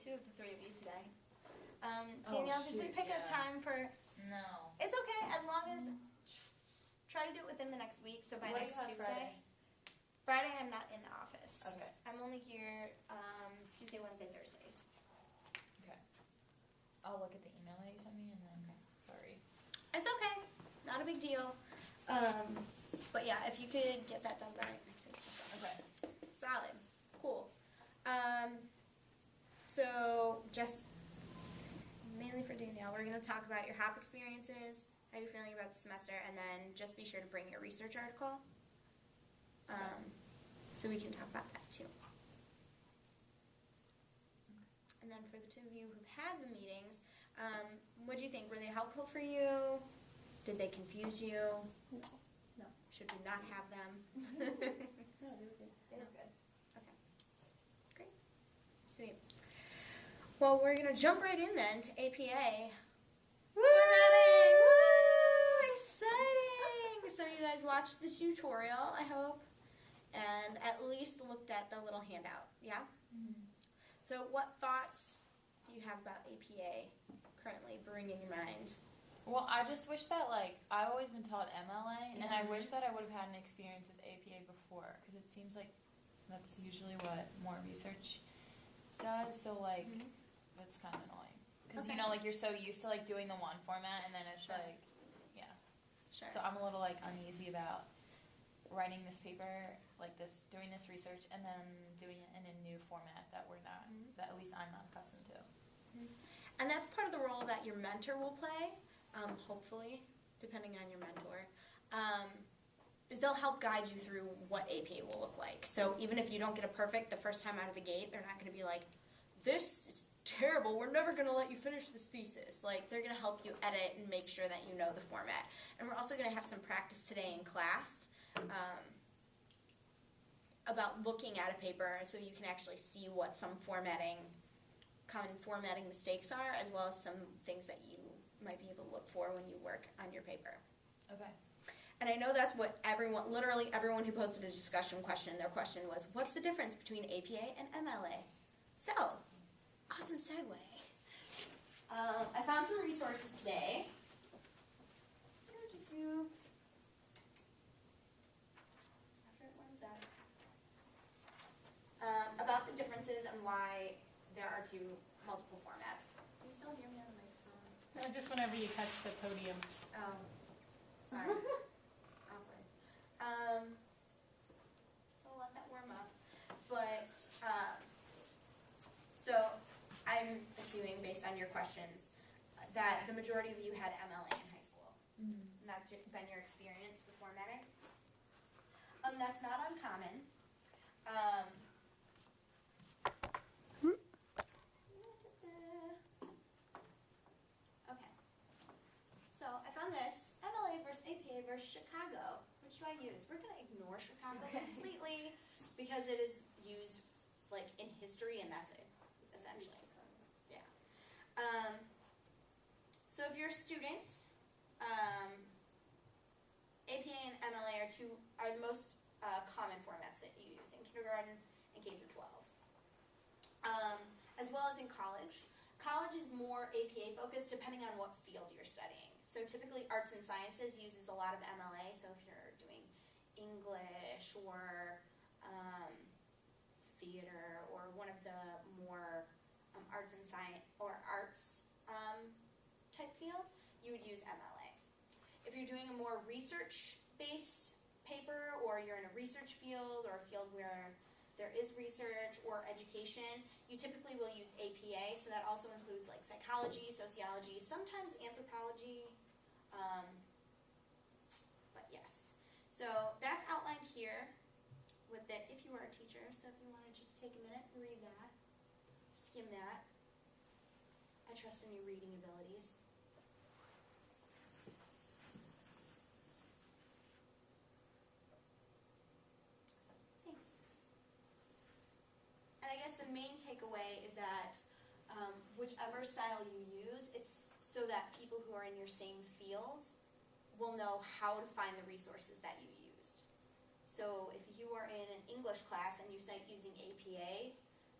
2 of the 3 of you today. Danielle, did we pick a time for... No. It's okay, as long as... Try to do it within the next week, so by What next do you have Tuesday. Friday, I'm not in the office. Okay. I'm only here Tuesday, Wednesday, Thursdays. Okay. I'll look at the email that you sent me and then, sorry. It's okay. Not a big deal. But yeah, if you could get that done by next week. Okay. Solid. Cool. So just mainly for Danielle, we're going to talk about your HAP experiences, how you're feeling about the semester, and then just be sure to bring your research article. So we can talk about that too. And then for the 2 of you who've had the meetings, what do you think? Were they helpful for you? Did they confuse you? No. Should we not have them? No, they were good. They were good. Okay. Great. Sweet. Well, we're going to jump right in then to APA. Formatting! Woo! Exciting! So you guys watched the tutorial, I hope, and at least looked at the little handout, yeah? Mm-hmm. So what thoughts do you have about APA currently brewing in your mind? Well, I just wish that, like, I've always been taught MLA, and I wish that I would have had an experience with APA before, because it seems like that's usually what more research does, so, like, that's kind of annoying. Because, you know, like, you're so used to, like, doing the one format, and then it's, like, yeah. Sure. So I'm a little, like, uneasy about writing this paper, like this, doing this research, and then doing it in a new format that we're not, that at least I'm not accustomed to. And that's part of the role that your mentor will play, hopefully, depending on your mentor, is they'll help guide you through what APA will look like. So even if you don't get a perfect the first time out of the gate, they're not going to be like, this is terrible, we're never going to let you finish this thesis. Like, they're going to help you edit and make sure that you know the format. And we're also going to have some practice today in class about looking at a paper so you can actually see what some common formatting mistakes are, as well as some things that you might be able to look for when you work on your paper. Okay. And I know that's what literally everyone who posted a discussion question, their question was, what's the difference between APA and MLA? So, awesome segue. I found some resources today. About the differences and why there are multiple formats. Can you still hear me on the microphone? Just whenever you touch the podium. Oh, sorry. Awkward. So I'll let that warm up. But, so I'm assuming, based on your questions, that the majority of you had MLA in high school. And that's been your experience with formatting. That's not uncommon. Okay. So I found this, MLA versus APA versus Chicago. Which do I use? We're going to ignore Chicago completely because it is used like in history, and that's it, essentially. Yeah. So if you're a student, APA and MLA are the most common formats that you use in kindergarten and K through 12. As well as in college. College is more APA focused depending on what field you're studying. So typically arts and sciences uses a lot of MLA, so if you're doing English or theater or one of the more arts and science or arts type fields, you would use MLA. If you're doing a more research-based paper, or you're in a research field or a field where there is research or education, you typically will use APA, so that also includes like psychology, sociology, sometimes anthropology, but yes. So that's outlined here with it if you were a teacher, so if you want to just take a minute and read that, skim that. I trust in your reading abilities. Thanks. And I guess the main takeaway is that whichever style you use, it's so that people who are in your same field will know how to find the resources that you used. So if you are in an English class and you cite using APA,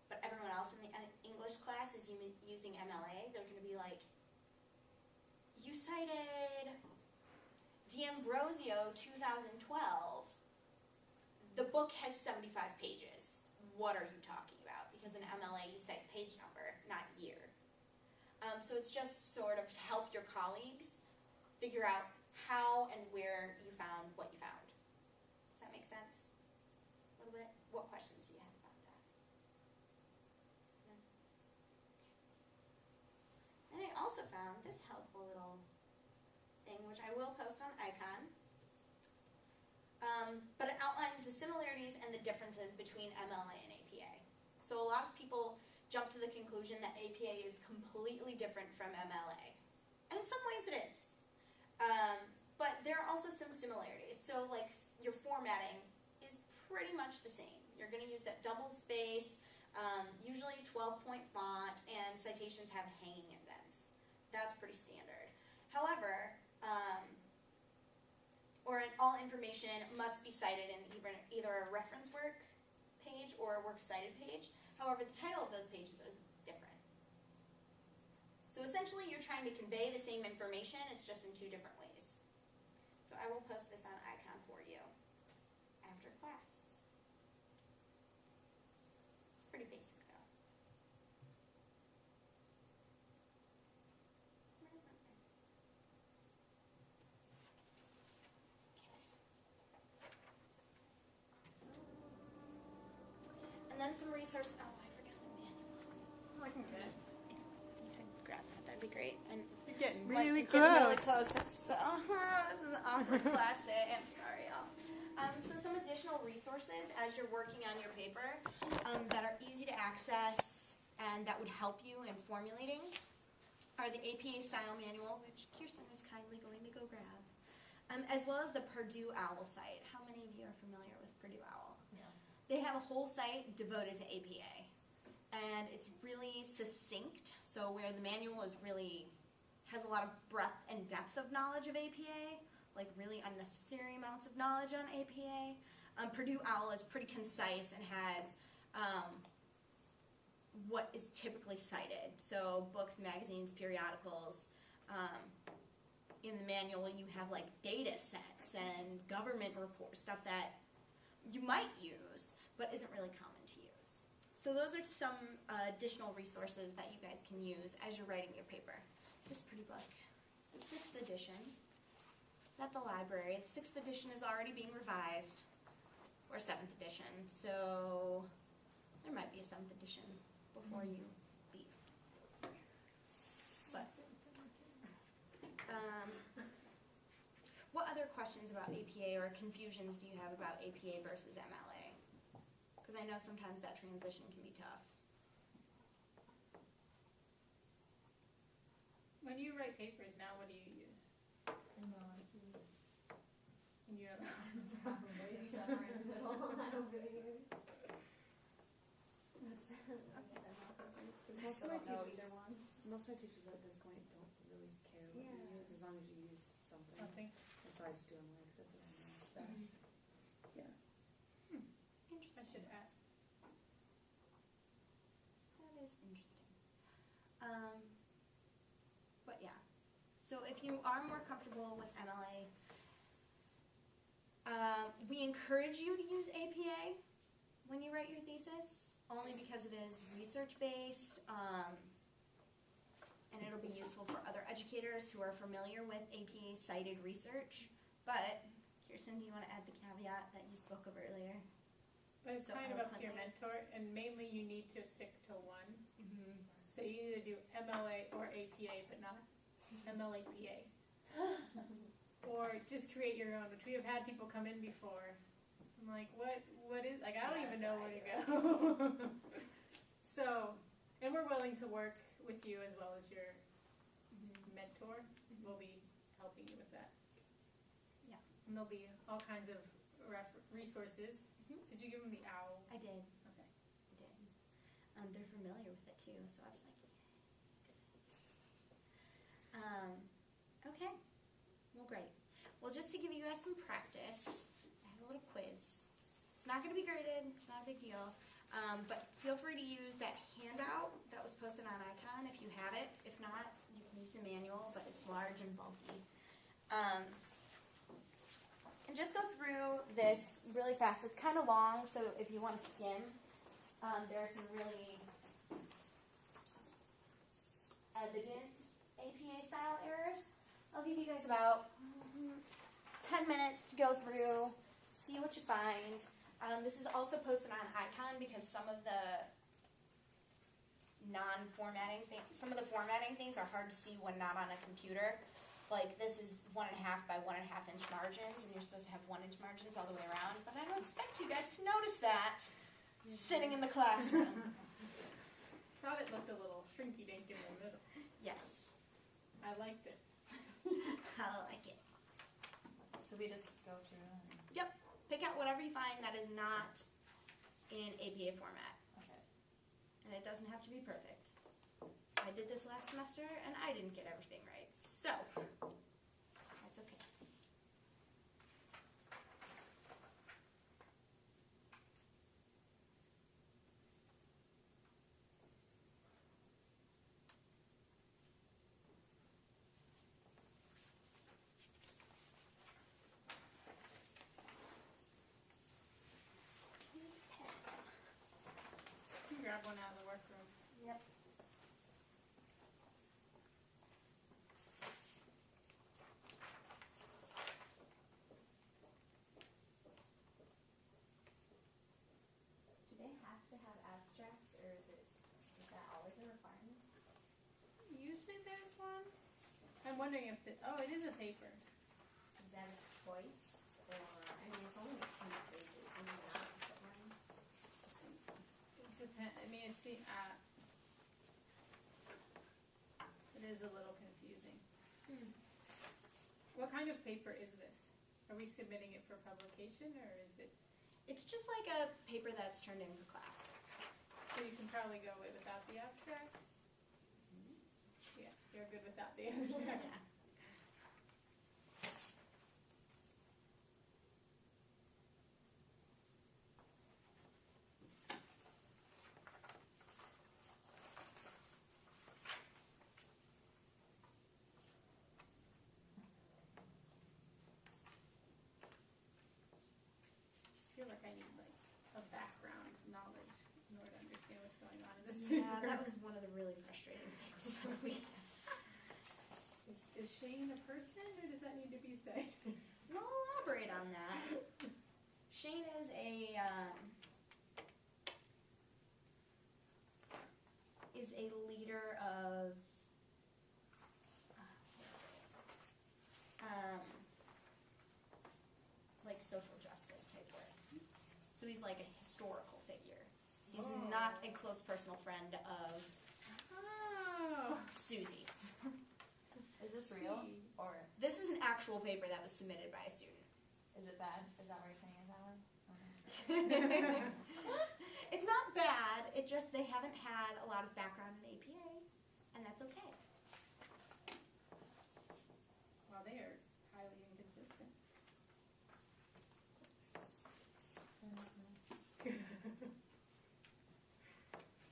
but everyone else in the English class is MLA, they're going to be like, you cited D'Ambrosio 2012. The book has 75 pages. What are you talking about? Because in MLA you cite page number, not year. So it's just sort of to help your colleagues figure out how and where you found what you found. Does that make sense? A little bit? What questions do you have about that? No? Okay. And I also found this helpful little thing, which I will post on Icon. But it outlines the similarities and the differences between MLA and APA. So a lot of people jump to the conclusion that APA is completely different from MLA. And in some ways it is. But there are also some similarities. So like your formatting is pretty much the same. You're going to use that double space, usually 12-point font, and citations have hanging indents. That's pretty standard. However, all information must be cited in either a reference work page or a works cited page. However, the title of those pages is different. So essentially, you're trying to convey the same information, it's just in two different ways. So I will post this on Icon for you after class. It's pretty basic, though. And then some resource. Oh, I forgot the manual. Oh, I can get it. You could grab that. That'd be great. And You're getting like, really getting close. really close. That's the, this is an awkward class day. I'm sorry, y'all. So some additional resources as you're working on your paper that are easy to access and that would help you in formulating are the APA style manual, which Kirsten is kindly going to go grab, as well as the Purdue OWL site. How many of you are familiar with Purdue OWL? They have a whole site devoted to APA, and it's really succinct, so where the manual is really, has a lot of breadth and depth of knowledge of APA, like really unnecessary amounts of knowledge on APA. Purdue OWL is pretty concise and has what is typically cited, so books, magazines, periodicals. In the manual you have like data sets and government reports, stuff that you might use, but isn't really common to use. So those are some additional resources that you guys can use as you're writing your paper. This pretty book, it's the 6th edition. It's at the library. The 6th edition is already being revised, or 7th edition, so there might be a 7th edition before you leave. But, what other questions about APA or confusions do you have about APA versus MLA? Because I know sometimes that transition can be tough. When you write papers now, what do you use? And you don't know. Probably somewhere in the middle. I don't really use. That's Most of my don't know teachers- either one. Most of my teachers at this point don't really care what you Yeah. use as long as you use something. Nothing. And so I just do them like that's what I know is best. Yeah. I Interesting. should ask. That is interesting. But yeah, so if you are more comfortable with MLA, we encourage you to use APA when you write your thesis, only because it is research-based, and it'll be useful for other educators who are familiar with APA cited research. But, Kirsten, do you want to add the caveat that you spoke of earlier? But it's So kind of up to your eloquently. mentor, and mainly you need to stick to one. Mm-hmm. So you either do MLA or APA, but not MLAPA. Or just create your own, which we have had people come in before. I'm like, what is, like, I don't even know where to go. So, and we're willing to work with you as well as your mentor. We'll be helping you with that. Yeah. And there'll be all kinds of resources. Mhm. Did you give them the OWL? I did. Okay. I did. They're familiar with it too, so I was like, yeah. Okay. Well, great. Well, just to give you guys some practice, I have a little quiz. It's not going to be graded. It's not a big deal. But feel free to use that handout that was posted on Icon if you you have it. If not, you can use the manual, but it's large and bulky. And just go through this really fast. It's kind of long, so if you want to skim, there are some really evident APA-style errors. I'll give you guys about 10 minutes to go through, see what you find. This is also posted on Icon because some of the non-formatting things, some of the formatting things are hard to see when not on a computer. Like this is 1.5 by 1.5 inch margins, and you're supposed to have 1 inch margins all the way around. But I don't expect you guys to notice that sitting in the classroom. Thought it looked a little shrinky-dink in the middle. Yes, I liked it. I like it. So we just go through and, Pick out whatever you find that is not in APA format, okay. and it doesn't have to be perfect. I did this last semester, and I didn't get everything right, so that's okay. You can grab one out of the workroom. Yep. Do they have to have abstracts, or is that always a requirement? Usually there's one. I'm wondering if it is a paper. Is that a choice, or I mean, it's only 2 pages. I mean, not but mine. It depends. I mean, it is a little confusing. What kind of paper is this? Are we submitting it for publication, or is it? It's just like a paper that's turned in for class. So you can probably go without the abstract. Yeah, you're good without the abstract. Yeah. I feel like I need like a background knowledge in order to understand what's going on in this Yeah, paper. that was one of the really frustrating things that we Is Shane a person, or does that need to be said? We'll elaborate on that. Shane is a leader of like social justice type work. So he's like a historical figure. He's Oh. not a close personal friend of Oh. Susie. Is this real? Or This is an actual paper that was submitted by a student. is it bad? Is that what you're saying is that one? It's not bad, it just they haven't had a lot of background in APA, and that's okay. Well, they are highly inconsistent.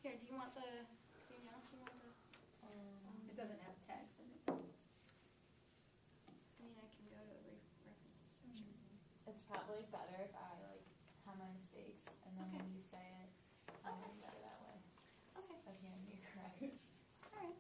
Here, do you want the, Danielle, do you want the, It doesn't have tags in it. I mean, I can go to the references section. It's probably better if I like have my mistakes and then Okay. when you say it, I'll Okay. be better that way. Okay, Of hearing you correct. alright.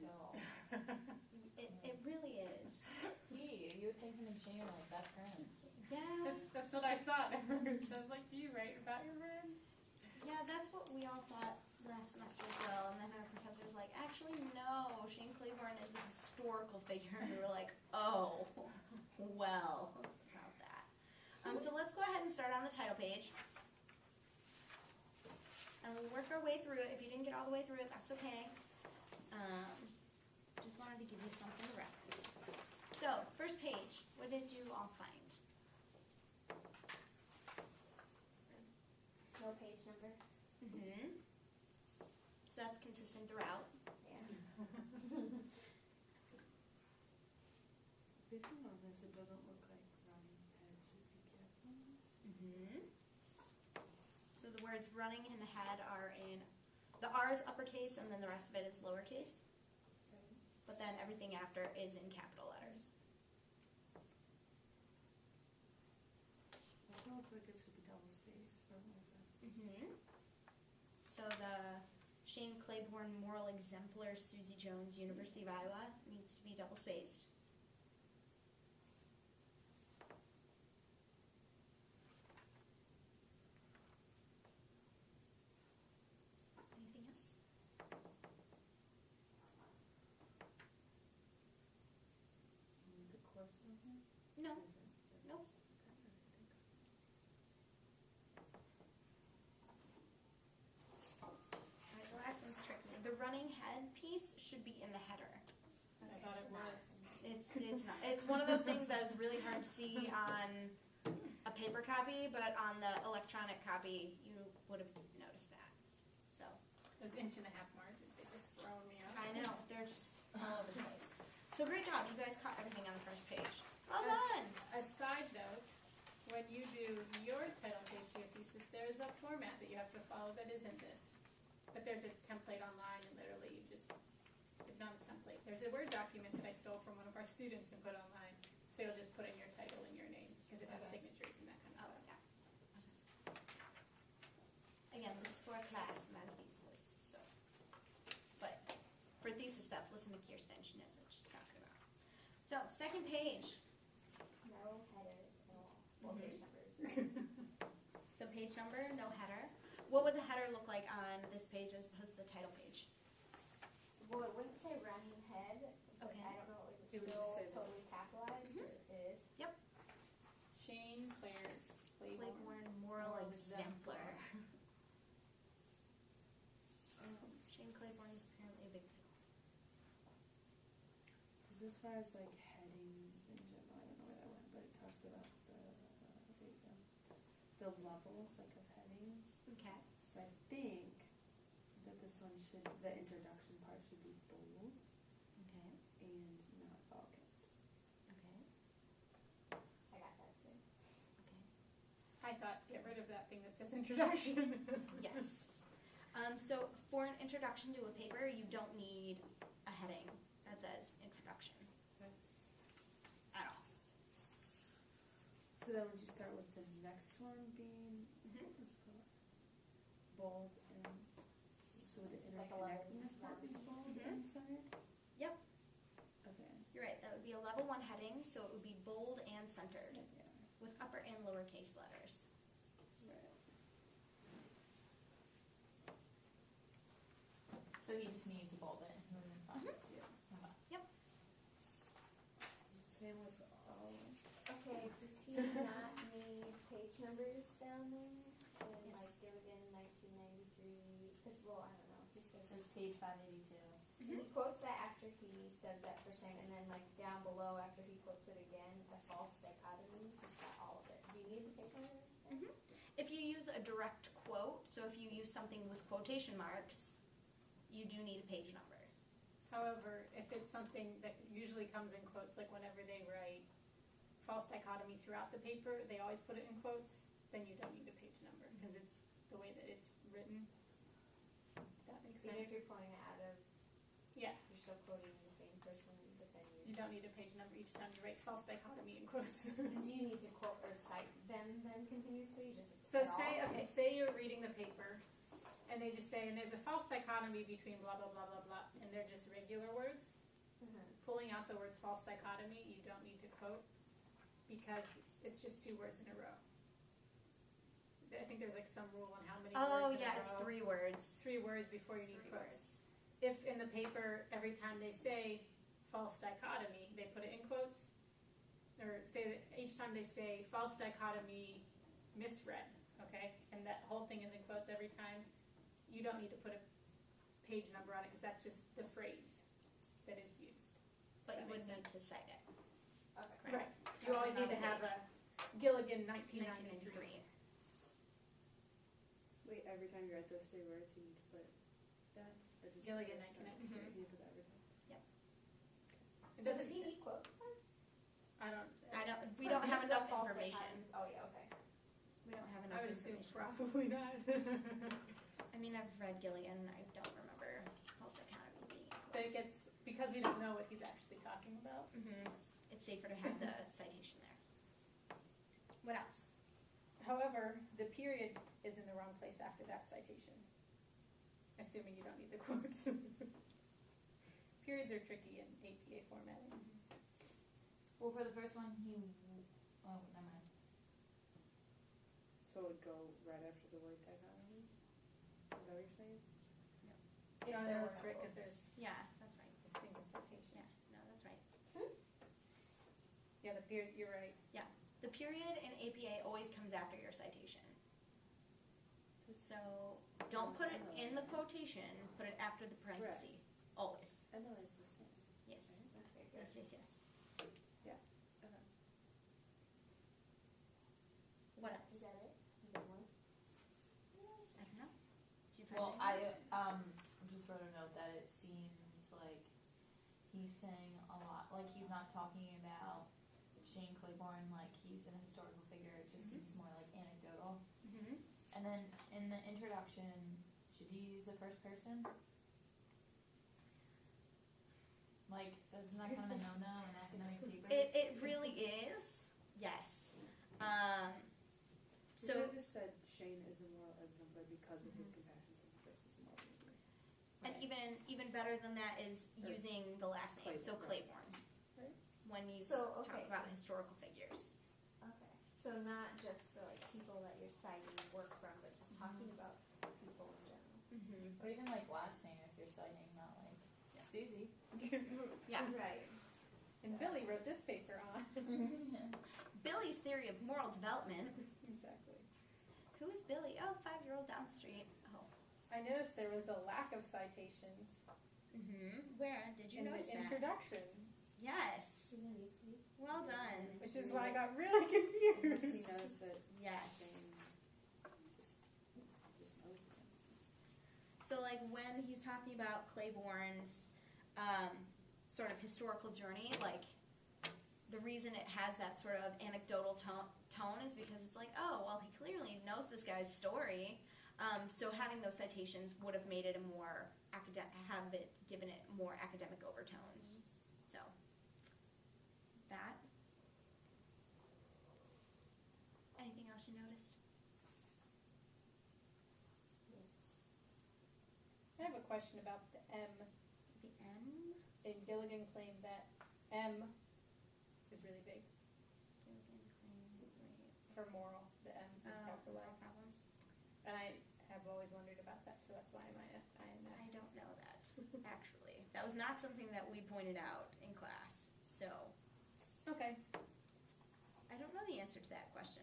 kill. It really is. You would think him and Shane are like best friends. Yeah. That's what I thought. I was like, do you write about your friend? Yeah, that's what we all thought last semester as well. And then our professor was like, actually, no, Shane Claiborne is a historical figure. And we were like, oh, well, about that. So let's go ahead and start on the title page. And we'll work our way through it. If you didn't get all the way through it, that's okay. Just wanted to give you something to reference. So, first page, what did you all find? No page number. Mm-hmm. So that's consistent throughout. Yeah. Based on this, it doesn't look like running head should be capitalized. Mm-hmm. So the words running and head are in, the R is uppercase and then the rest of it is lowercase. Right. But then everything after is in capital letters. It doesn't look like it should be double spaced, but whatever. Mm-hmm. So the Shane Claiborne Moral Exemplar Susie Jones University of Iowa needs to be double spaced. Anything else? You need the course on here? No. Is it? That's Nope. okay, I think. Alright, the last one's tricky. The running head piece should be in the header. I thought it was. It's not. It's one of those things that is really hard to see on a paper copy, but on the electronic copy, you would have noticed that. So, Those 1.5 margins, they just throwing me off. I know, they're just all over the place. So great job, you guys caught everything on the first page. Well done! A side note, when you do your title page to your thesis, there's a format that you have to follow that isn't this. But there's a template online, and literally you just, it's not a template. There's a Word document that I stole from one of our students and put online. So you'll just put in your title and your name, because it has Okay. signatures and that kind of Oh, stuff. yeah. Again, this is for a class, not a thesis, so. But for thesis stuff, listen to Kirsten, she knows what she's talking about. So, second page. No header at all. Well, page numbers. So page number, no header. What would the header look like on this page as opposed to the title page? Well, it wouldn't say running head, but Okay. I don't know, is It it would still just say that. totally capitalized? Mhm. Or it is? Shane Claiborne. Claiborne Moral Exemplar. Shane Claiborne is apparently a big deal. Because as far as like headings in general, I don't know where that went, but it talks about there you go, the levels like of headings. Okay. So I think that this one should, the introduction part should be bold Okay. and not all caps. Okay. I got that too. Okay. I thought, get rid of that thing that says introduction. Yes. So for an introduction to a paper, you don't need a heading that says introduction. Okay. At all. So then would you start with the next one being, Mhm. let's call it bold and, so would the Like a level interconnectedness part be bold Mhm. and centered? Yep. Okay. You're right. That would be a level 1 heading, so it would be bold and centered Yeah. with upper and lowercase letters. Right. So you just need to bold it. And then fine. Mhm. Yeah. Okay. Same with all. Okay, does he not need page numbers down there? And Yes. like given in 1993, because well, I don't know, he says This is page 582. he quotes that after he says that first time, and then like down below after he quotes it again, a false dichotomy. He's got all of it. Do you need the page numbers? Mhm. If you use a direct quote, so if you use something with quotation marks, you do need a page number. However, if it's something that usually comes in quotes, like whenever they write false dichotomy throughout the paper, they always put it in quotes, then you don't need a page number, because it's the way that it's written. That makes Even if sense? you're pulling it out of, Yeah, you're still quoting the same person, but then you don't need a page number each time you write false dichotomy in quotes. do you need to quote or cite them then continuously? Just So at all? say you're reading the paper, and they just say, and there's a false dichotomy between blah, blah, blah, blah, blah, and they're just regular words. Pulling out the words false dichotomy, you don't need to quote, because it's just 2 words in a row. I think there's like some rule on how many Oh words in yeah, a it's row. 3 words. 3 words before you It's need 3 quotes. words. If in the paper, every time they say false dichotomy, they put it in quotes, or say that each time they say false dichotomy misread, okay, and that whole thing is in quotes every time, you don't need to put a page number on it, because that's just the phrase that is used. But you That would makes need to cite it. Okay. Right. Which You is always not need to a have page. a Gilligan 1993. 1993. Wait, every time you're at those 3 words, you need to put that? Or just Gilligan the first time? 1993. You need to put that every time? It So does doesn't- he need quotes then? We don't have Just enough the false information. dichotomy. Oh yeah, okay. We don't have I enough would assume information. probably not. I mean, I've read Gilligan and I don't remember false dichotomy being in But it quotes. gets, because we don't know what he's actually talking about. It's safer to have the citation there. What else? However, the period is in the wrong place after that citation, assuming you don't need the quotes. Periods are tricky in APA formatting. Well, for the first one, oh, never mind. So it would go right after the word dichotomy? Is that what you're saying? If No, there no, were that's no right, because quotes. there's Yeah, that's right. distinct citation. Yeah, no, that's right. Yeah, the period, you're right. The period in APA always comes after your citation. So don't put it in the quotation, put it after the parenthesis. Always. MLA is the same. Yes. Okay, good. Yes, yes, yes. Okay. What else? Is that it? Is that one? I don't know. Did you find Well, anything? I just wrote a note that it seems like he's saying a lot, like he's not talking about Shane Claiborne like he's an historical figure. It just seems more like anecdotal. Mhm. And then in the introduction, should you use the first person? Like, isn't that kind of a no-no in academic papers? It really is. Yes. So So I just said Shane is a moral exemplar because of his compassion versus moral exemplar. and even better than that is Or using the last name. So Claiborne, Claiborne. Right. When you So, talk okay, about so- historical figures. Okay. So not just for like people that you're citing work from, but just talking about people in general. Mm-hmm. Or even like last name if you're citing, not like Susie. Yeah. Right. And Billy wrote this paper on. Billy's theory of moral development. Exactly. Who is Billy? Oh, the 5-year-old down the street. Oh. I noticed there was a lack of citations Mm-hmm. Where did you in the notice that? introduction, Yes. Doesn't need to be. Well done. which is why I got really Unless he confused. knows that Yes. Shane just knows him. So, like, when he's talking about Claiborne's sort of historical journey, like, the reason it has that sort of anecdotal tone is because it's like, oh, well, he clearly knows this guy's story. So having those citations would have made it a more given it more academic overtones. So, that. Anything else you noticed? I have a question about the M. The M? And Gilligan claimed that M is really big for moral. The M is capitalized. Moral problems. And I have always wondered about that, so that's why I am I asking. don't know that, actually. That was not something that we pointed out in class. So, Okay. I don't know the answer to that question.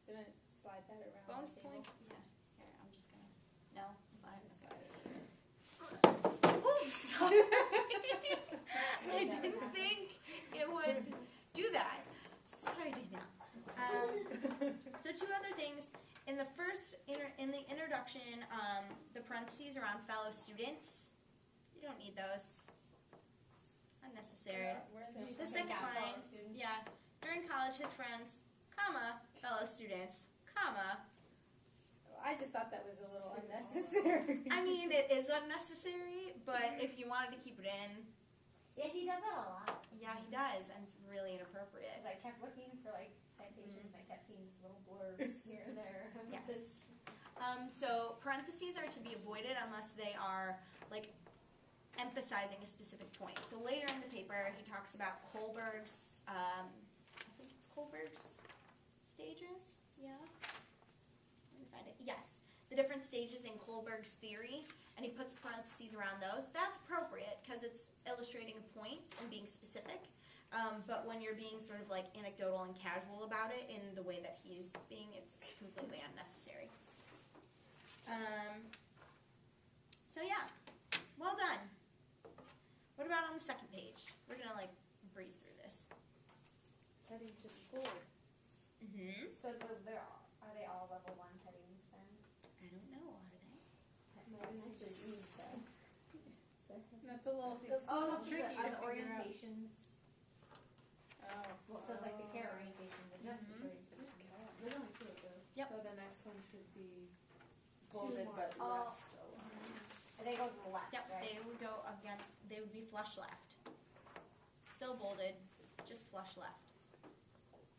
Didn't slide that around. Bonus the table. points? Yeah. Here, I'm just gonna. No? Slide? Okay. Oops, sorry. I didn't think it would do that. Sorry, Danielle. So, 2 other things. In the first, in the introduction, the parentheses around fellow students, you don't need those. Unnecessary. Where Did you The say second fellow line, students? yeah. During college, his friends, comma, fellow students, comma. I just thought that was a little unnecessary. I mean, it is unnecessary, but if you wanted to keep it in, Yeah, he does that a lot. yeah, he does, and it's really inappropriate. Because I kept looking for like citations and I kept seeing these little blurbs here and there. Yes. So parentheses are to be avoided unless they are like emphasizing a specific point. So later in the paper, he talks about Kohlberg's, I think it's Kohlberg's stages. Yeah. Let me find it. Yes, the different stages in Kohlberg's theory, and he puts parentheses around those. That's appropriate because it's illustrating a point and being specific. But when you're being sort of like anecdotal and casual about it in the way that he's being, it's completely unnecessary. So yeah, well done. What about on the second page? We're gonna like breeze through this. Heading to the board. Mm-hmm. So are they all level 1 headings then? I don't know, are they? Maybe I should use them. That's a little, it's a Oh, little tricky are to the figure out. orientations? Oh. Well, it says like the care orientation, the justice Mhm. orientation. Okay. There's only 2 of those. Yep. So the next one should be bolded more. but Oh. left alone. And they go to the left, Yep, right? they would go against, they would be flush left. Still bolded, just flush left.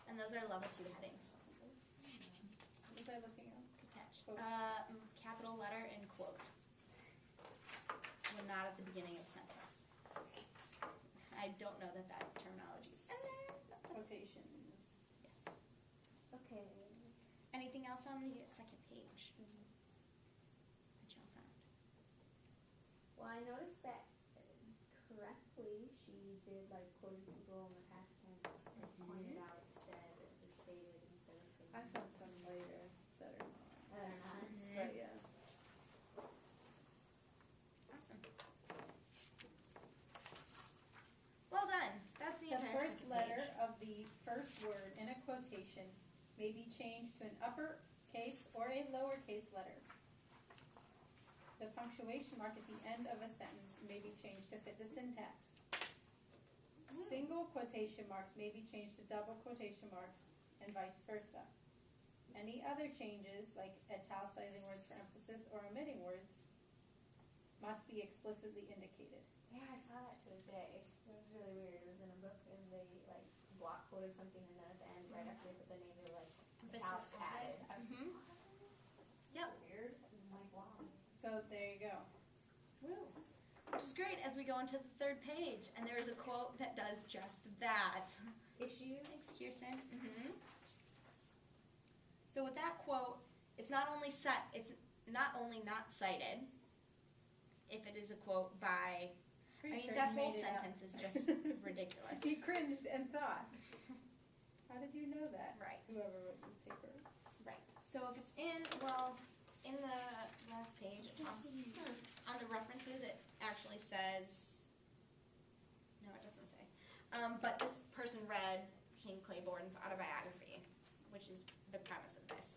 And those are level 2 headings. What was I looking at? Good catch. Quote. Capital letter and quote. When not at the beginning of sentence. I don't know that terminology is in there. but that's- Quotations. Yes. Okay. Anything else on the second page that y'all found? Well, I noticed that correctly she did like quoted people in the past tense and pointed out said or stated instead of saying. I found some later that are not. Mhm. But yeah. Awesome. Well done. That's the The entire first second letter page. of the first word in a quotation may be changed to an uppercase or a lowercase letter. The punctuation mark at the end of a sentence may be changed to fit the syntax. Single quotation marks may be changed to double quotation marks and vice versa. Any other changes, like italicizing words for emphasis or omitting words, must be explicitly indicated. Yeah, I saw that today. It was really weird. It was in a book and they like block quoted something and then at the end, right after they put the name, they were like This italics is added. I was Mhm. like, what? Yep. Weird. I'm like, wow. So there you go. Woo. Which is great as we go into the third page, and there is a quote that does just that. Issue. Thanks, Kirsten. So with that quote, it's not only not cited if it is a quote by. Pretty I mean, sure that you whole made it up. sentence is just ridiculous. He cringed and thought, how did you know that? Right. Whoever wrote this paper. Right. So if it's in the last page, it talks, on the references, it actually says, no, it doesn't say. But this person read Shane Claiborne's autobiography, which is the premise of this.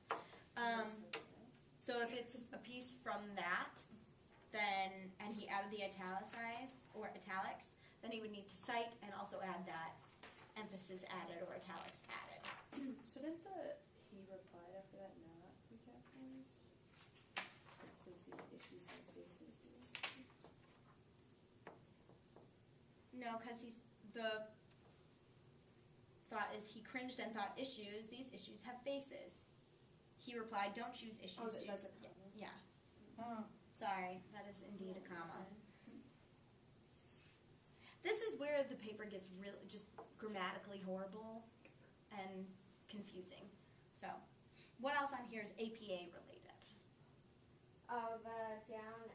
So if it's a piece from that, then, and he added the italicized or italics, then he would need to cite and also add that emphasis added or italics added. So didn't he replied after that not be capitalized? It says these issues have faces. No, because the thought is he cringed and thought these issues have faces. He replied, don't choose issues. Oh, choose-" that's a comma. Yeah, Oh. sorry, that is indeed a comma. This is where the paper gets really just grammatically horrible and confusing. So, what else on here is APA related? Oh, the down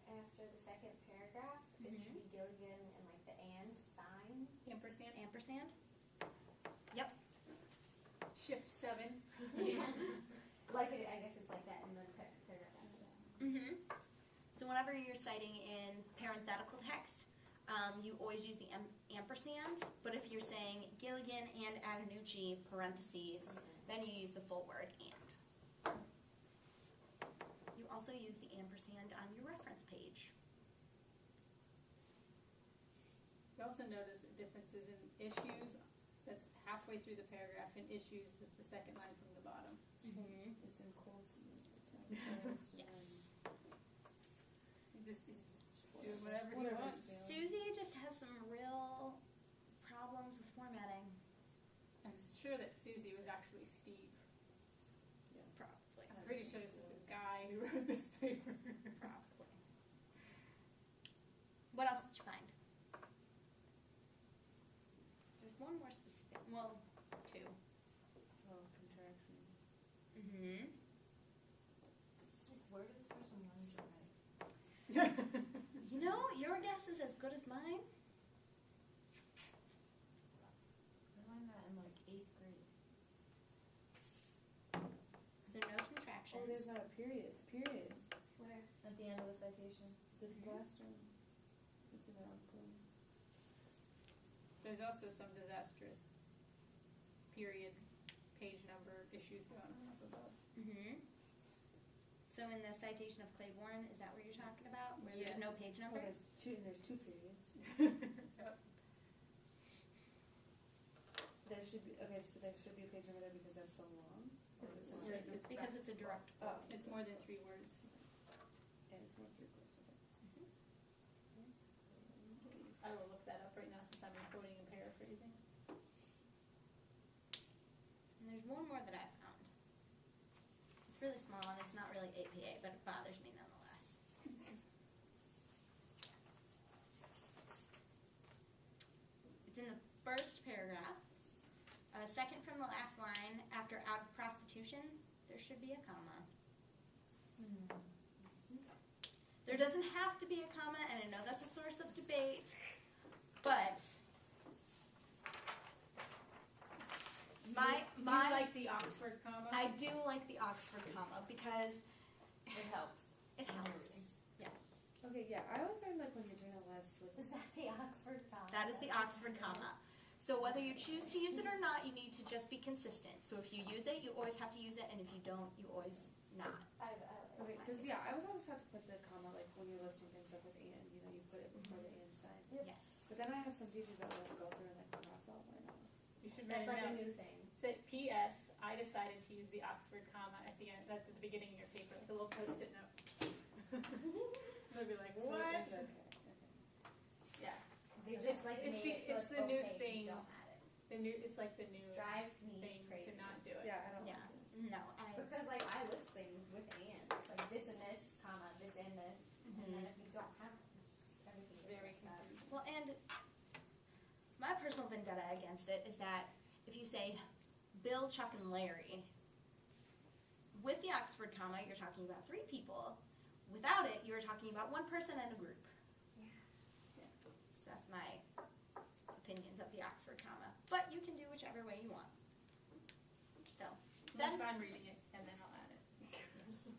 after the second paragraph, it should be Gilligan and like the and sign. Ampersand. Ampersand? Yep. Shift 7. Like it, I guess it's like that in the paragraph after that. So whenever you're citing in parenthetical text, you always use the ampersand, but if you're saying Gilligan and Antonucci, parentheses, then you use the full word and. You also use the ampersand on your reference page. You also notice differences in issues, that's halfway through the paragraph, and issues, that's the second line from the bottom. It's in quotes and it's italicized. Yes. He's just doing whatever he Whatever wants. his feeling. Susie just has some real problems with formatting. I'm sure that Susie was actually Steve. Probably. I'm pretty sure this is the guy who You know, your guess is as good as mine. I learned that in like 8th grade. So no contractions. Oh, there's not a period. Period. Where? At the end of the citation. This last one. It's about employees. There's also some disastrous period, page number issues going on up above. Mm-hmm. So in the citation of Claiborne, is that what you're talking about? Where there's Yes. no page Oh, number? there's two periods. Yep. There should be, okay, so there should be a page number there because that's so long? Or is it- Right, it's Because it's a direct. Oh, It's more than 3 words. and it's more three quarters, okay. I will look that up right now since I'm quoting and paraphrasing. And there's one more that I found. It's really small and it's not really APA, but it bothers me nonetheless. It's in the first paragraph. Second from the last line, after out of prostitution, there should be a comma. There doesn't have to be a comma, and I know that's a source of debate, but You like the Oxford comma? I do like the Oxford comma because It helps. it helps. Yes, Okay, yeah, I always learned like when you're doing a list with. Is that the Oxford comma? that is the Oxford comma. So whether you choose to use it or not, you need to just be consistent. So if you use it, you always have to use it, and if you don't, you always not. Okay, because yeah, I was always taught to put the comma like when you're listing things up with and, you know, you put it before the and sign. Yes. But then I have some teachers that will go through and like cross out mine off. You should write That's it like a down. new thing. Say, P.S. I decided to use the Oxford comma at the end, at the beginning of your paper, like a little post-it note. They'll be like, So what? it's okay. Yeah. They just like It's made it be- so it's it's the new okay thing. if you don't add it. It's like the new Drives me thing crazy. to not do it. Yeah, I don't. Yeah. like it. No, I. Because like I list things with ands, like this and this, comma, this and this, and then if you don't have it, it's just everything gets Very mixed up. confusing. Well, and my personal vendetta against it is that if you say Bill, Chuck, and Larry, with the Oxford comma, you're talking about 3 people. Without it, you're talking about 1 person and a group. Yeah. So that's my opinions of the Oxford comma. But you can do whichever way you want. So that Once is, I'm reading it, and then I'll add it.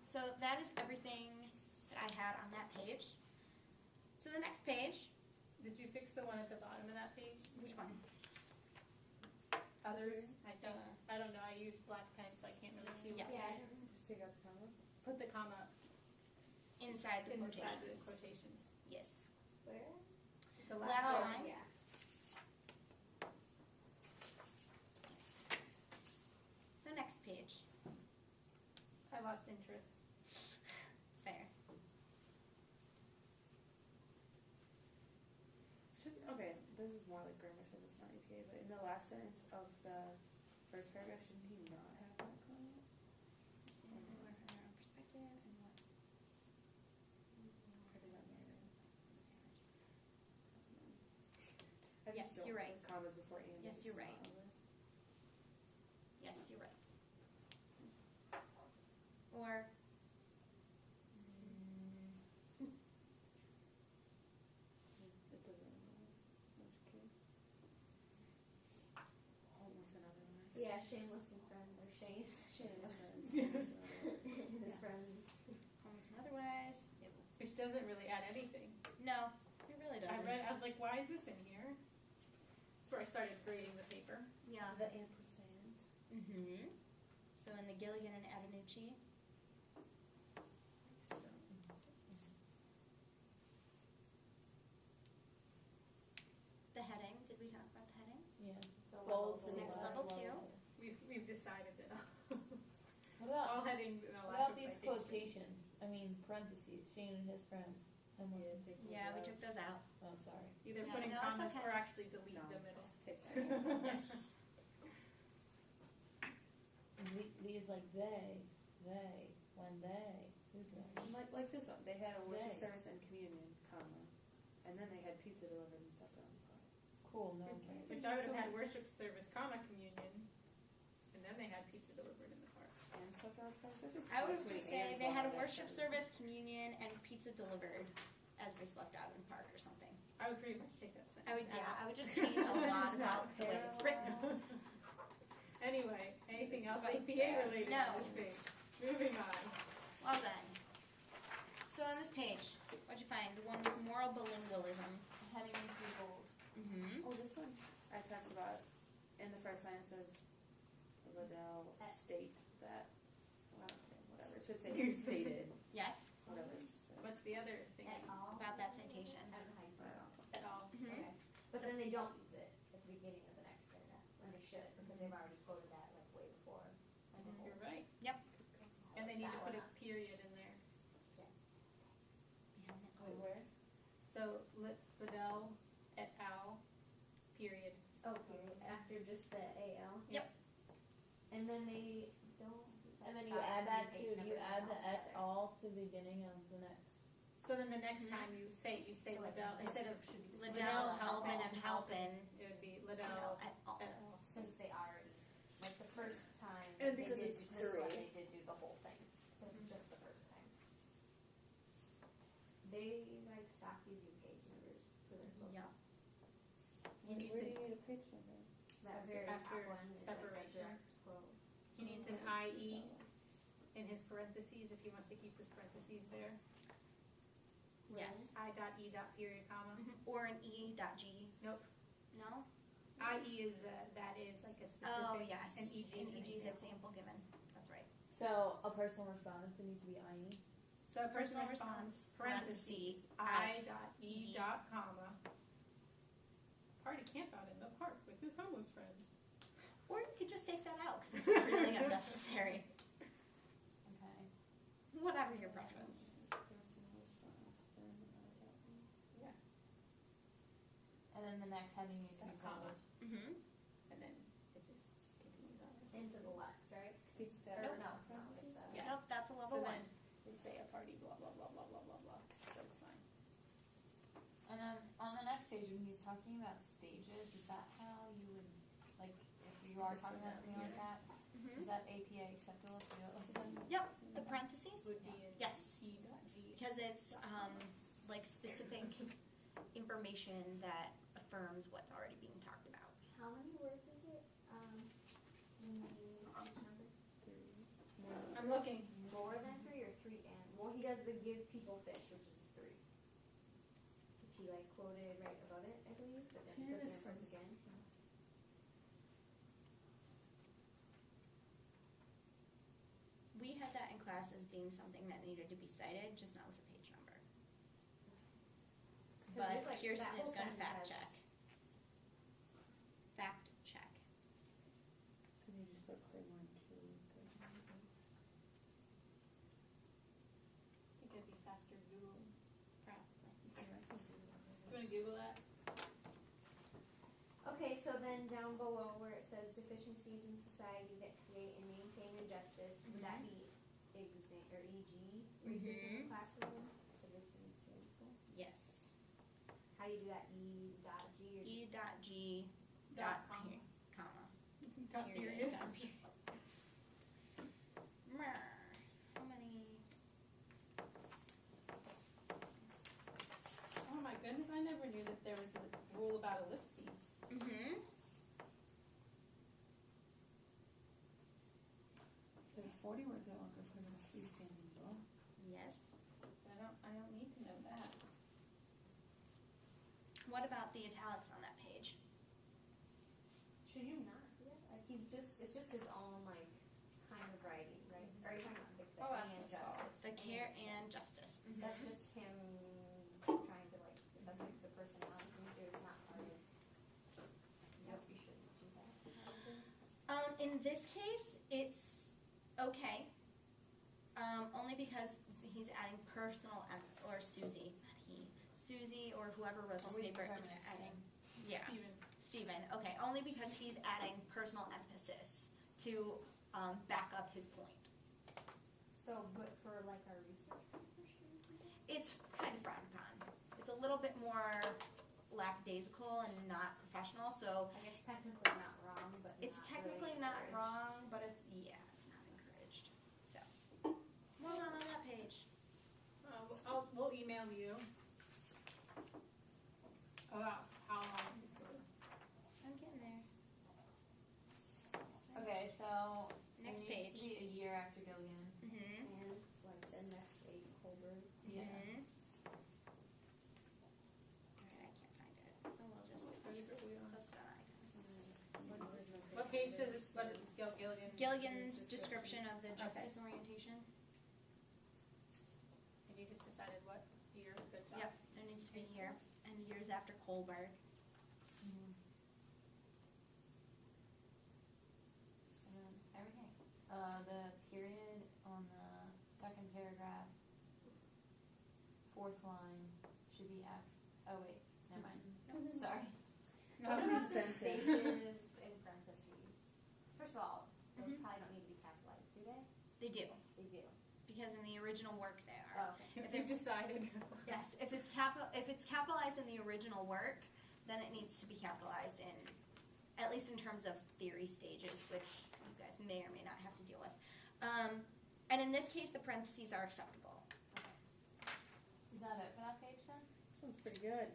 so that is everything that I had on that page. So the next page, Did you fix the one at the bottom of that page? which one? Others? I don't know, I use black pen, so I can't really see. Yes. Yeah. Just take out the comma. Put the comma Inside the inside quotation. the quotations. Yes. Where? The Last last line. one. Yeah. So next page. I lost interest. Fair. Okay, this is more like grammar, so it's not APA, but in the last sentence of the first paragraph, shouldn't he not have that comma? Understand the work from their own perspective and what. Or did that matter? I Yes, just don't you're right. put commas before and. Yes, it's you're not right. a list. Yes, you're right. Or. It doesn't much care. Homeless and otherwise. Yeah, shameless and friend, or Shane. Shameless friends. Yes. homeless and otherwise. His friends. Homeless and otherwise. Which doesn't really add anything. No, it really doesn't. I was like, why is this in here? That's where I started grading the paper. Yeah. The ampersand. Mm-hmm. So in the Gilligan and Adenucci. The heading. Did we talk about the heading? Yeah. The Bold, The next level too. We've decided that What about, all headings and a what lack about of these citation. quotations? I mean, parentheses, Shane and his friends. Homeless. take those Yeah, we out. took those out. Oh, sorry. Either Yeah, put in no, it's commas okay. or actually delete No, the middle. just take that out. Yes. These like they, when they, who's they? Like this one, they had a worship They. service and communion, comma, and then they had pizza delivered and supper on the pot. Cool, no one cares. Which I would have had worship service, comma, communion, and then they had pizza delivered in the park. And supper on the pot. They're just I would too many just say ands they going had a on that worship sentence. service, communion, and pizza delivered as as they slept out in the park or something. I would pretty much take that sentence. I would just change a lot about the way it's written. Anyway, anything else But APA related No. on this page? Moving on. Well done. So on this page, what'd you find? The one with moral bilingualism. Heading needs to be bold. Mm-hmm. Oh, this one, I talked about, in the first line it says, Liddell state that, well, okay, whatever, it should say stated, Yes, whatever it's. What's the other thing? At all. about that citation. At the high school. At all. Mhm. Okay. But then they don't use it at the beginning of the next paragraph, when they should, because they've already quoted that like way before. As a whole. You're right. Yep. And they need to That put a one. period in there. Wait, where? So Liddell et al. Period. Oh, period, after just the AL. Yep. And then they don't. And then you add that to, you add the et al. To the beginning of the next. So then the next time you'd say So like Liddell this instead of should be the same. Liddell, Halpin, Halpin, and Halpin. it would be Liddell Liddell et al. et al. Since they already, like the first time. And they because did it's this one, three. they did do the whole thing, but just the first time. They like stopped using page numbers for their books. Yep. He needs Where do an, you need a page number? That very top after one is like a separation. direct quote. he needs an IE in his parentheses if he wants to keep his parentheses there. Yes. I dot E dot period comma. Or an E dot G. Nope. No? IE is that is like a specific. Oh, yes. And EG is an EG is example. example given. That's right. So a personal response, it needs to be IE. So a personal Personal response, response, parentheses, I dot E dot comma. Party camp out in the park with his homeless friends. Or you could just take that out because it's really unnecessary. Okay. Whatever your preference. Personal response, then Yeah. And then the next heading needs to be Comma. bold. Mm-hmm. And then it just continues on. And to the left, right? It's Or Nope. no, it's Yeah. Nope, that's a So level one. then it'd say a party blah blah blah blah blah blah blah. So it's fine. And then on the next page, when he's talking about stages, is that how you would, like, if you are This talking one about down something like here. that, Mm-hmm. is that APA acceptable to do it like that? Yep, the parentheses. Would be in Yes. E dot G. Because it's like specific information that affirms what's already being talked about. How many words is it? In the page number? 3. I'm looking. More than 3 or 3 and? Well, he does the give people fish, which is 3. Which he like quoted right above it, I believe, but then he Here does is it once first. again. We had that in class as being something that needed to be cited, just not with a page number. 'Cause But it's like Kirsten that is whole going to sentence fact has- check. Fact check. So you just put Clay 1, 2, 3. I think it'd be faster Google. Crap. You want to Google that? Okay, so then down below where it says deficiencies in society that create and maintain injustice, would that be or e.g. racism in classroom? Because it's an example. Yes. How do you do that? E dot G or E just dot G Dot dot comma. comma. Dot period. Dot period. How many? Oh my goodness, I never knew that there was a rule about ellipses. Mm-hmm. So 40 words that long because we're a freestanding block. Yes. I don't need to know that. What about the italics on that page? should you not do that? Like it's just his own like kind of writing, right? Are you talking about like the Oh, that's and the star. justice? The care and justice. That's just him trying to like that's like the personality thing too. It's not part of Yep, you shouldn't do that. In this case, it's okay. Only because he's adding personal or Susie, not he. Susie or whoever wrote this Or we paper is determine it's adding. Yeah, Steven. Stephen. Okay, only because he's adding personal emphasis to back up his point. So, but for like our research paper, should we do that? It's kind of frowned upon. It's a little bit more lackadaisical and not professional, so Like it's technically not wrong, but it's not technically really not encouraged. wrong, but it's not encouraged. So, well done on that page. We'll email you Gilligan's description of the justice orientation. And you just decided what year the job. Yep, there needs to be here, and years after Kohlberg. Everything. The period on the second paragraph, fourth line should be F. Oh wait, never mind. Sorry. What Not about the sentence. spaces in parentheses? First of all, those Mhm. probably don't need to be capitalized, do they? They do, They do. because in the original work they are. Oh, okay. If You it's- decided. Yes, if it's capitalized in the original work, then it needs to be capitalized in, at least in terms of theory stages, which you guys may or may not have to deal with. And in this case, the parentheses are acceptable. Is that it for that page then? Sounds pretty good.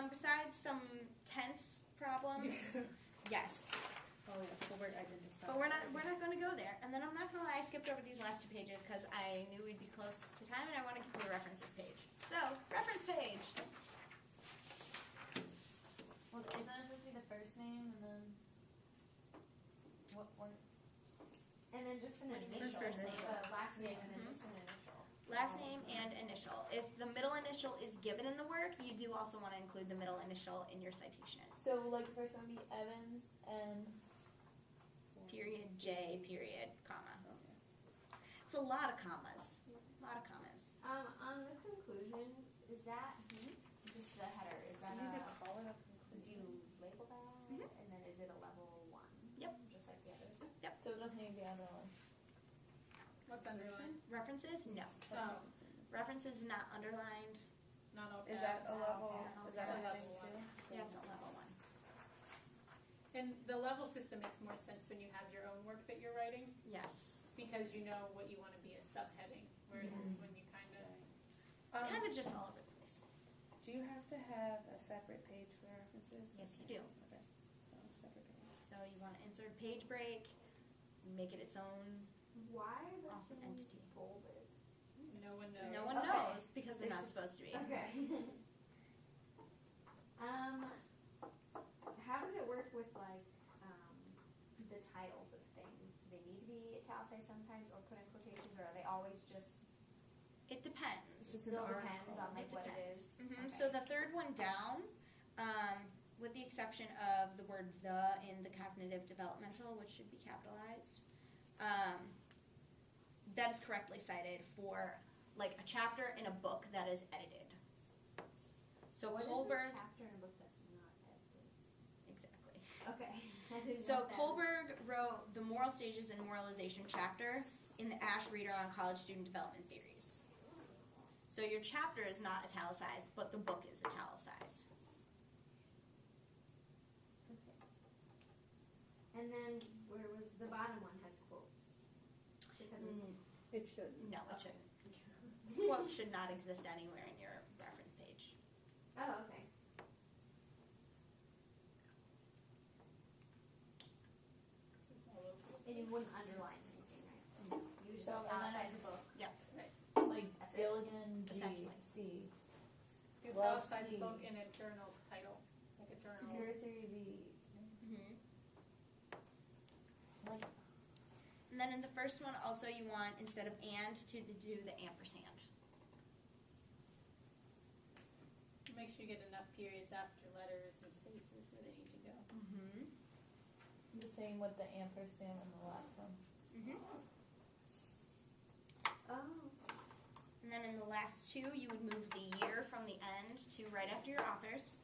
Besides some tense problems, yes. Oh yeah, Kohlberg identified. But we're not going to go there. And then I'm not going to lie, I skipped over these last two pages because I knew we'd be close to time and I want to get to the references page. So, reference page. Well, isn't it supposed to be the first name and then what? And then just an What do you mean initial. first name? Last name and then Mhm. just an initial. Last name and initial. If the middle initial is given in the work, you do also want to include the middle initial in your citation. So like the first one would be Evans and Period, J, period, comma. Okay. It's a lot of commas. A lot of commas. On the conclusion, is that just the header? Is that You need to a, call it a do conclusion. you label that? Mhm. And then is it a level 1? Yep. Just like the others? so it doesn't need to be underlined. What's underlined? References? No. Oh. References not underlined. Not all Is caps. that a level? Okay. Is that a Level thing one. too? Yeah, it's a level 1. And the level system makes more sense when you have your own work that you're writing, Yes. because you know what you want to be as subheading, whereas it's when you kind of. It's kind of just all over the place. Do you have to have a separate page for references? Yes, you do. Okay, so separate page. So you want to insert page break, make it its own. Why are those Awesome things entity. folded? No one knows. No one Okay. knows because they're They not should- supposed to be. Okay. How does it work with like the titles of things? Do they need to be italicized sometimes or put in quotations, or are they always just? It depends. This is Still an depends article. on like what it is. Mhm. Okay. So the third one down, with the exception of the word "the" in the cognitive developmental, which should be capitalized, that is correctly cited for like a chapter in a book that is edited. So What is a Kohlberg, chapter in a book that's not edited? exactly. Okay. I didn't So know that. Kohlberg wrote the moral stages and moralization chapter in the Ash Reader on College Student Development Theories. So your chapter is not italicized, but the book is italicized. Okay. And then where was the bottom one has quotes because it's It should. No, it shouldn't. Quote should not exist anywhere in your reference page. oh okay. And you wouldn't underline anything, right? You just So, and then- italicize a book. Like That's it. Gilligan G Essentially. C. It's Well, outside the P. book in a journal title, like a journal. Computer theory B. Like And then in the first one, also you want, instead of and, to do the ampersand. Make sure you get enough periods after letters and spaces where they need to go. the same with the ampersand in the last one. Oh. And then in the last two, you would move the year from the end to right after your authors.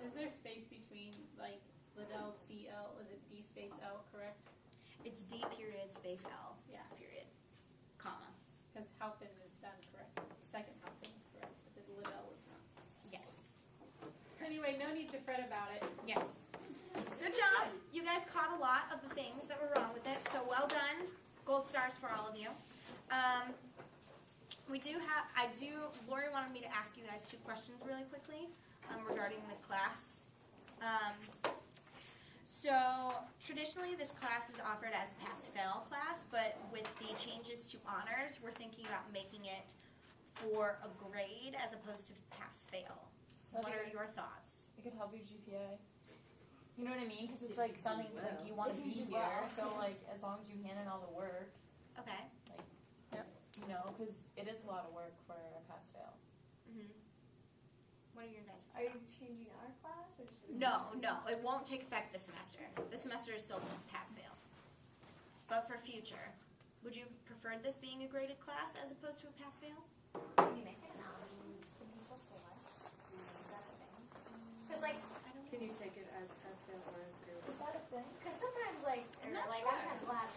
Is there space between, like, Liddell, DL, is it D space L, correct? It's D period space L Yeah, period, comma. because Halpin is done correct. Second Halpin is correct, but the Liddell was not. Yes. Anyway, no need to fret about it. Yes. Good job. You guys caught a lot of the things that were wrong with it, so well done. Gold stars for all of you. Lori wanted me to ask you guys two questions really quickly regarding the class. So traditionally this class is offered as a pass-fail class, but with the changes to honors, we're thinking about making it for a grade as opposed to pass-fail. What are your thoughts? It could help your GPA. You know what I mean? Because it's like something like you want to If be you do here, well. so like as long as you hand in all the work, Okay. you know, because it is a lot of work for a pass fail. Mm-hmm. What are your guys' Are you thoughts? changing our class or should we? No, it won't take effect this semester. This semester is still pass fail. But for future, would you have preferred this being a graded class as opposed to a pass fail? Can you make it an option? Can people select? Is that a thing? Because like, Can you take it as pass fail or as grade? Is that a thing? because sometimes like, I'm not like sure. I've had labs